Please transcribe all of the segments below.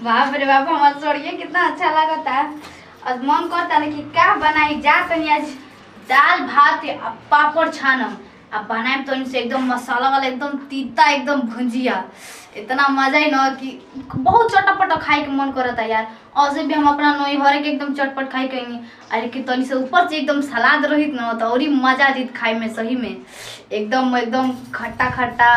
बाप रे बाप हमार सोड़िए कितना अच्छा लगता है। और मन करता है कि क्या बनाई जा तनी आज दाल भात आ पापड़ छानम आ बनाए तो इनसे एकदम मसाला वाला एकदम तीता एकदम भुंजिया इतना मजा ही ना कि बहुत चटपट खाए के मन करता है यार। और से भी हम अपना नई हरे के एकदम चटपट खाई कहीं अरे कि तनी से ऊपर से एकदम सलाद रहित ना तो और ही मजा जीत खाए में सही में एकदम एकदम खट्टा खट्टा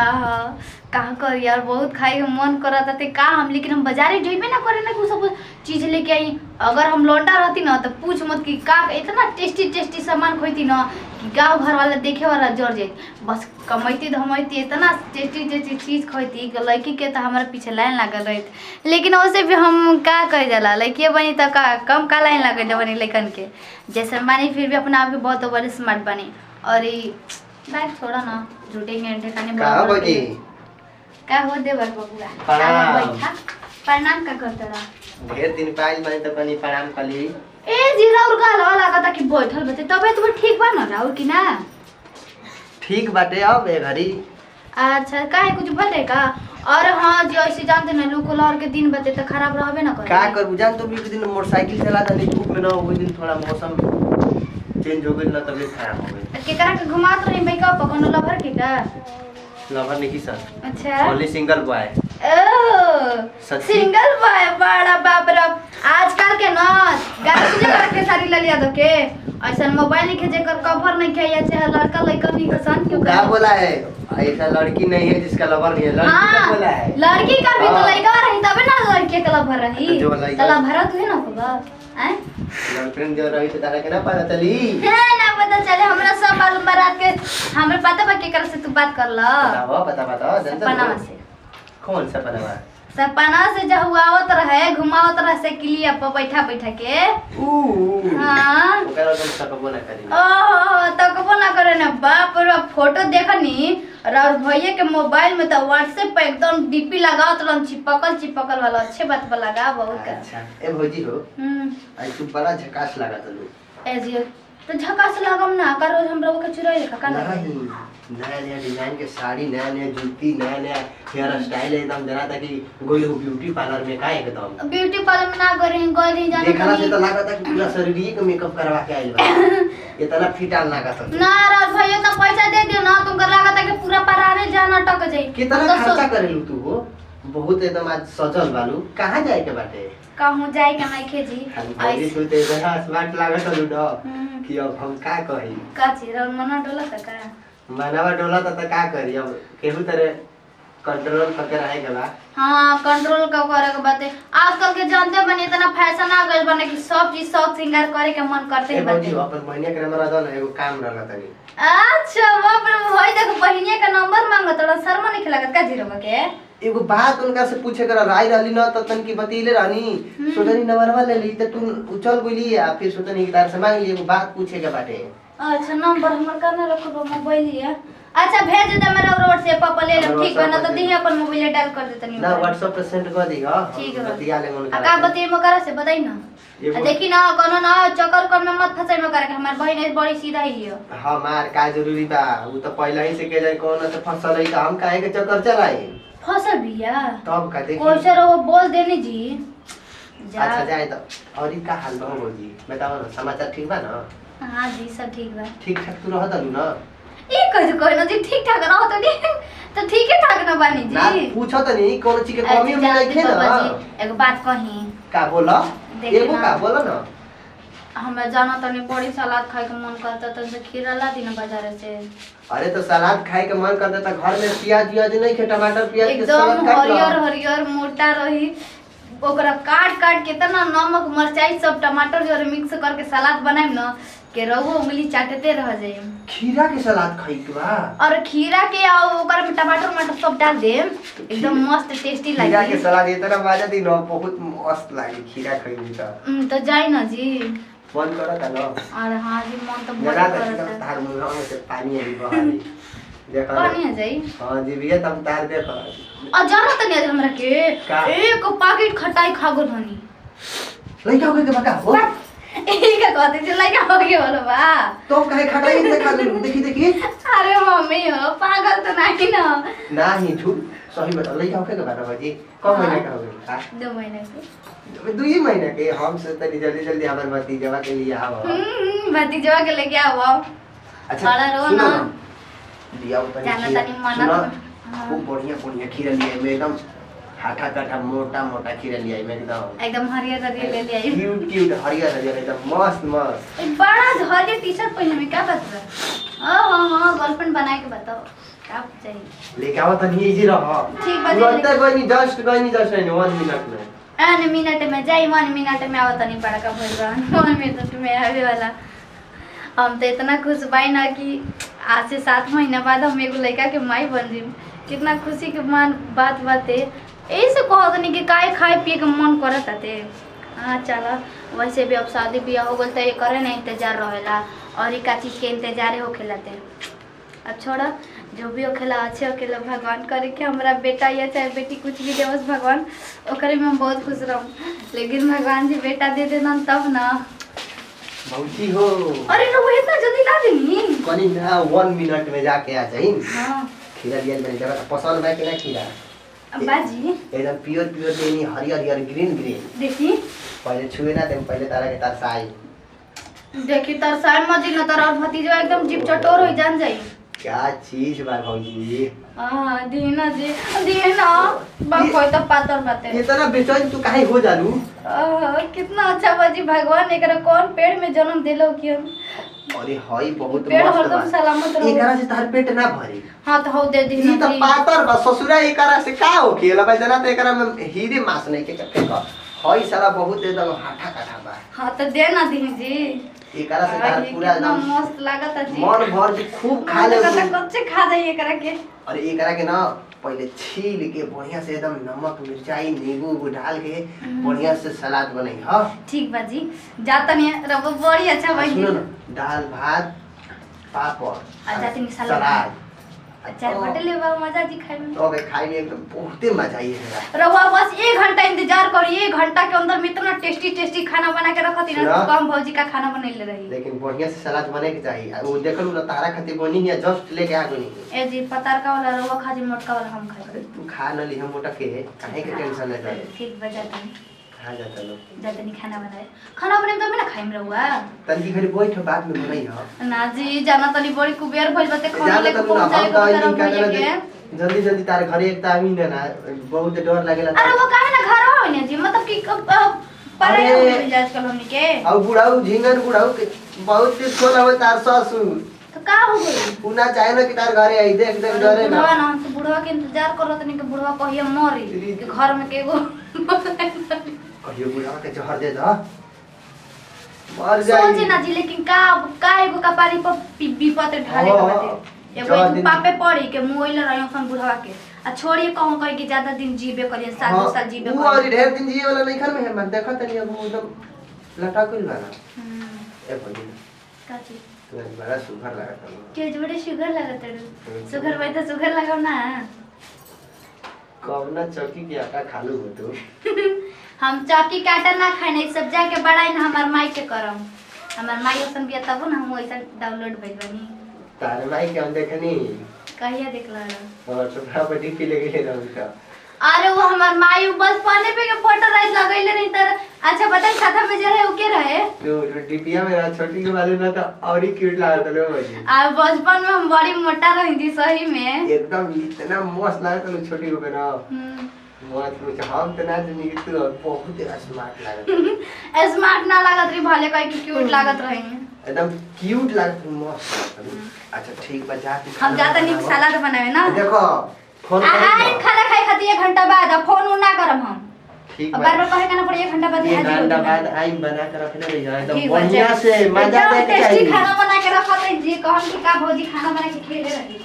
कहाँ कर यार बहुत खाए के मन करता थे का हम लेकिन हम बाजारे जेबे ना करे ना कि सब चीज लेके आई। अगर हम लौंडा रहती ना तो पूछ मत कि का इतना टेस्टी टेस्टी सामान खोती ना कि गाँव घर वाला देखे वाला जड़ जाए। बस कमैती धमैती इतना टेस्टी टेस्टी चीज खोती लड़की के तो हमारे पीछे लाइन लागल रही लेकिन वैसे भी हम का कह जाला लड़की बनी तो का कम का लाइन लगे बनी लड़कन के जैसे मानी फिर भी अपना आप भी बहुत बड़े स्मार्ट बनी। और बैग छोड़ा ना झूठे घंटे खाने का हो दे बबुआ बैठा प्रणाम का करता रहा ढेर दिन पाइल बनी तो कनी प्रणाम कली ए जीरा और गाल लागता कि बैठल बते तबे तो ठीक बा ना राउर की ना ठीक बाटे अब ए घड़ी। अच्छा काहे कुछ बते का और हां जो ऐसे जानते ना लोग लहर के दिन बते तो खराब रहबे ना करे का कर जान तो भी दिन मोटरसाइकिल चला था धूप में ना वो दिन थोड़ा मौसम चेंज हो गई ना तबीयत खराब हो गई। केकरा के घुमात रही मेकअप पकनो लभर के का लवर नहीं सर अच्छा only single boy single boy बड़ा बाप रे आजकल के ना गाड़ी से करके सारी ले लिया दो के ऐसा मोबाइल नहीं खेजे कर कवर नहीं किया चाहे लड़का लड़का नहीं पसंद क्यों क्या बोला है ऐसा लड़की नहीं है जिसका लवर नहीं है लड़की का बोला है लड़की का भी तो लड़का रही तबे ना लड़के का लवर रही तला भरत है ना होगा हैं गर्लफ्रेंड जो रही तो तारा के ना पता चली है ना पता चले हमरा सब मालूम बारात के हमरा पता बा के कर से तू बात कर ल बताओ सपना से कौन सा सपना सपना से जो हुआवत रहे घुमावत रहे से किलिया पर बैठा बैठा के हां ओकरा तुम सकबो ना करी ओ तकबो ना करे ना बाप रे फोटो देखनी और भैया के मोबाइल में तो व्हाट्सएप पे एकदम डीपी लगावत रहन चिपकल वाला अच्छे बात पर लगा बहुत अच्छा ए भौजी हो आई तू बड़ा झकास लागत लो ए जी तो झकास लागम ना का रोज हम लोग के चुराई का नहीं नया नया डिजाइन के साड़ी नया नया जूती नया नया हेयर स्टाइल एकदम जरा था कि गोई हो ब्यूटी पार्लर में का एकदम ब्यूटी पार्लर में ना करे गोली जाने देखला से तो लागत कि पूरा शरीर के मेकअप करवा के आइल बा इतना फिटाल लागत ना राज भैया तो पैसा दे दियो ना तुमको लागत कि पूरा परारे जाना टक जाई कितना खर्चा करेलू तू हो बहुत एकदम आज सजल बालू कहां जाए के बाटे कहूं जाए के नहीं खेजी आई तू ते बड़ा स्मार्ट लागत लो डो कि अब हम का कही का चीज मना डोला त का मनवा डोला त का करी अब केहू तरह कंट्रोल करके रहेगा बा। हां कंट्रोल का करे के बात है आजकल के जानते बने इतना फैशन आ गइल बने कि सब चीज सब श्रृंगार करे के मन करते हैं बच्चे अपन बहनिया के नंबर दो ना एगो काम रहला तनी अच्छा बाप रे भाई देखो बहनिया का नंबर मांगत रहा शर्मा नहीं खिलागत का जीरो के एगो बात उनका से पूछे कर राय रहली न त तन की बतीले रहनी सोचनी नंबरवा ले ली त तू उछल गेली आ फिर सोचनी एक दार से मांग ली एगो बात पूछे के बाटे। अच्छा नंबर हमर करना रखो मोबाइल लिया अच्छा भेज दे मेरा व्हाट्सएप पर ले लो ठीक है ना तो दिही अपन मोबाइल डाल कर देतनी ना व्हाट्सएप पे सेंड कर दी हां ठीक है बतिया ले उनका का बतिए मकरा से बताई ना देखी ना कोनो ना चक्कर कर में मत फंसाई में करे हमर बहिन है बड़ी सीधा ही है हमार का जरूरी बा उ तो पहले ही से के जाए कोनो से फसल है त हम काहे के चक्कर चलाई फसल बिया तब का देखी कोई सर वो बोल देनी जी अच्छा जाए तो और ई का हाल बा जी बताओ ना समाचार ठीक बा ना हां जी सब ठीक बा ठीक ठाक तू रहत ना ई कोई ना जी ठीक ठाक रहो तो ठीक है ठाक ना बानी जी ना पूछो तो नहीं कोनो चीज के कमी में नहीं थे ना एगो बात कही का बोला एगो का बोला ना हमें जाना तनी बड़ी सलाद खाए के मन करता तो से खीरा ला दी ना बाजार से। अरे तो सलाद खाए के मन करता तो घर में प्याज नहीं खे टमाटर प्याज के सलाद काट लो एकदम हरियर मोटा रही ओकरा काट के तना नमक मिर्चाई सब टमाटर जो मिक्स करके सलाद बनाएम ना के रहुओ उंगली चाटते रह जाए। खीरा के सलाद खाई के बा और खीरा के और ओकर में टमाटर सब डाल दे एकदम मस्त टेस्टी लागे। खीरा के सलाद इतना मजा दी ना बहुत मस्त लागे खीरा खाई तो जाई ना जी मन करता ना अरे हां जी मन तो बहुत करता तार मुंह में से पानी आई बहारी देखा पानी आ जाई हां जी भैया तुम तार देखो आ जाना त नहीं हमरा के एक पैकेट खटाई खा गो धनी लइका के बका हो एक का कहते छ लइका हो गयो बोलो बा तो कहे खटाई से खा ले देखी अरे मम्मी हो पागल तो नहीं ना नहीं झूठ सही बता लइका होके के बारे बाजी कम महीने का हो गया 2 महीने के 2 महीने के हम से तनी जल्दी जल्दी हमर भतीजवा के लिए आओ भतीजवा के लेके आओ अच्छा बड़ा रो सुनो ना दिया तनी जाना तनी सुनो, मना खूब बढ़िया खीरा लिए में एकदम हाथा काठा मोटा खीरा लिए में एकदम हरियर हरियर ले आई क्यूट हरियर एकदम मस्त एक बड़ा हरियर टी-शर्ट पहने में क्या बात है हां गर्लफ्रेंड बनाए के बताओ क्या चाहिए लेके आओ तनी इजी रह ठीक बात तुरंत कोई नहीं जस्ट नहीं 1 मिनट में एन मिनट में जाई 1 मिनट में आवत नहीं बड़ा का भइल 1 मिनट में आवे वाला हम तो इतना खुश बाई ना कि आज से 7 महीना बाद हम एगो लड़का के माई बन जी कितना खुशी के मान बात बाते यही से कहत नहीं कि काहे खाए पिए के मन करत आते हाँ चला वैसे भी अब शादी ब्याह हो गल तो ये करे ना इंतजार रहेला और एक चीज के इंतजार हो खेलाते अब छोड़ा जो भी होखेला अच्छे होखेला भगवान करे कि हमारा बेटा या चाहे बेटी कुछ भी देवस भगवान ओकरे में हम बहुत खुश रहूं लेकिन भगवान जी बेटा दे देना तब ना बहुती हो अरे नो वो इतना जल्दी ला देनी कनी ना 1 मिनट में जाके आ जाई हां खीरा दिया मेरी जगह पसंद है कि ना खीरा बाजी एकदम प्योर लेनी हरियर ग्रीन देखी पहले छुए ना देम पहले तारा के तरसाई देखी तरसाई मजी न तर भतीजवा एकदम जीप चटोर हो जान जाई क्या चीज बा भौजी हां दीना जी दीना बा कोई तो पातर बाते इतना बेचैन तू काहे हो जालू कितना अच्छा बाजी भगवान एकरा कौन पेड़ में जन्म देलो कि हम अरे हई बहुत पेड़ मस्त हरदम बा सलामत रहो एकरा से तार पेट ना भरी हां तो हो दे दी ई त पातर बा ससुरा एकरा से का हो खेला भाई जना त एकरा में हीरे मास नहीं के का हई सारा बहुत एकदम हाथा काठा बा हां तो दे ना दी जी एकरा से तार पूरा एकदम मस्त लागत जी मन भर के खूब खा ले कच्चे खा जाइए एकरा के और एकरा के ना पहले छील के बढ़िया से एकदम नमक मिर्चाई नींबू डाल के बढ़िया से सलाद बनाई हां ठीक बा जी जाता नहीं रब बड़ी अच्छा भाई सुनो ना दाल भात पापड़ अच्छा तनी सलाद अच्छा बटे ले बा मजा जी खाए में तो खाई में एकदम बहुते मजा आई है रवा बस 1 घंटा इंतजार करिए 1 घंटा के अंदर में इतना टेस्टी खाना बना के रखती ना कम भौजी का खाना बनैले रही लेकिन बढ़िया से सलाद बने के चाहिए वो देखलू ना तारा खातिर बनी है जस्ट लेके आ गनी ए जी पतार का वाला रवा खाजी मोटका वाला हम खाई अरे तू खा न ली हम मोटा के काहे के टेंशन ले जाए ठीक बजा तनी खा जा चलो जाते नहीं खाना बनाए तो मैं ना खाइम रहुआ तन की घरी बैठ बाद में बनाई हो ना जी जाना तनी बड़ी कुबेर भइल बते खाना जाना लेके तन ना पहुंचाए हम को तो तरफ नहीं भइए का जल्दी जल्दी तार घरे एक तामी ना बहुत डर लागेला अरे वो काहे ना घर हो ने जी मतलब कि पढ़ाई हो गई आज कल हमनी के और बुढ़ाऊ झिंगन बुढ़ाऊ के बहुत तेज खोला हो तार ससुर तो का हो गई पुना चाहे ना कि तार घरे आई देख देख डरे ना बुढ़वा ना तो बुढ़वा के इंतजार करत नहीं कि बुढ़वा कहिए मरी कि घर में के एगो कहियो बुढ़ावा के जहर दे दा मर जाई सोचे ना जी लेकिन का एगो कपारी पर विपत ढाले के बाटे एगो तू पापे पड़ी के मोइल रहियो सन बुढ़वा के आ छोड़िए कहूं कहि कि ज्यादा दिन जीबे करिए 7 साल जीबे वो और ढेर दिन जिए वाला नहीं घर में है मन देखा तनी अब एकदम लटा कोई वाला ए बोली का चीज तू बड़ा सुघर लगता है के जोड़े शुगर लगत है शुगर भाई तो शुगर लगाओ ना कब ना चौकी के आटा खालू हो तो हम चौकी के आटा ना खाए नहीं सब जाके बड़ाई ना हमार माई के करम हमार माई ओसन बिया तब ना हम ओइसन डाउनलोड भइल बनी तारे माई के हम देखनी कहिया देखला रहा और छोटा बड़ी पी ले गेले रहू का अरे वो हमार माई बस पानी पे के फोटो राइट लगैले नहीं तर अच्छा बता साथा में जे रहे ओ के रहे जो डीपीया में ना छोटी के वाले ना तो और ही क्यूट लागत लो भाई आ बचपन में हम बड़ी मोटा रही थी सही में एकदम इतना मस्त लागत लो छोटी को ना मत पूछ हम तो ना जानी कि तू बहुत स्मार्ट लागत स्मार्ट ना लागत रही भले कह कि क्यूट लागत रही एकदम क्यूट लागत मस्त अच्छा ठीक बा जा हम जाता नीक सलाद बनावे ना देखो फोन आए खाना खाए खाती 1 घंटा बाद अब फोन ना करम हम ठीक अब बार-बार कहे ना पड़े 1 घंटा बाद एक घंटा बाद आई बना के रखने रहिए एकदम बढ़िया से मजा दे के टेस्टी खाना बना के रखत जी कहन कि का भौजी खाना बना के खिले रही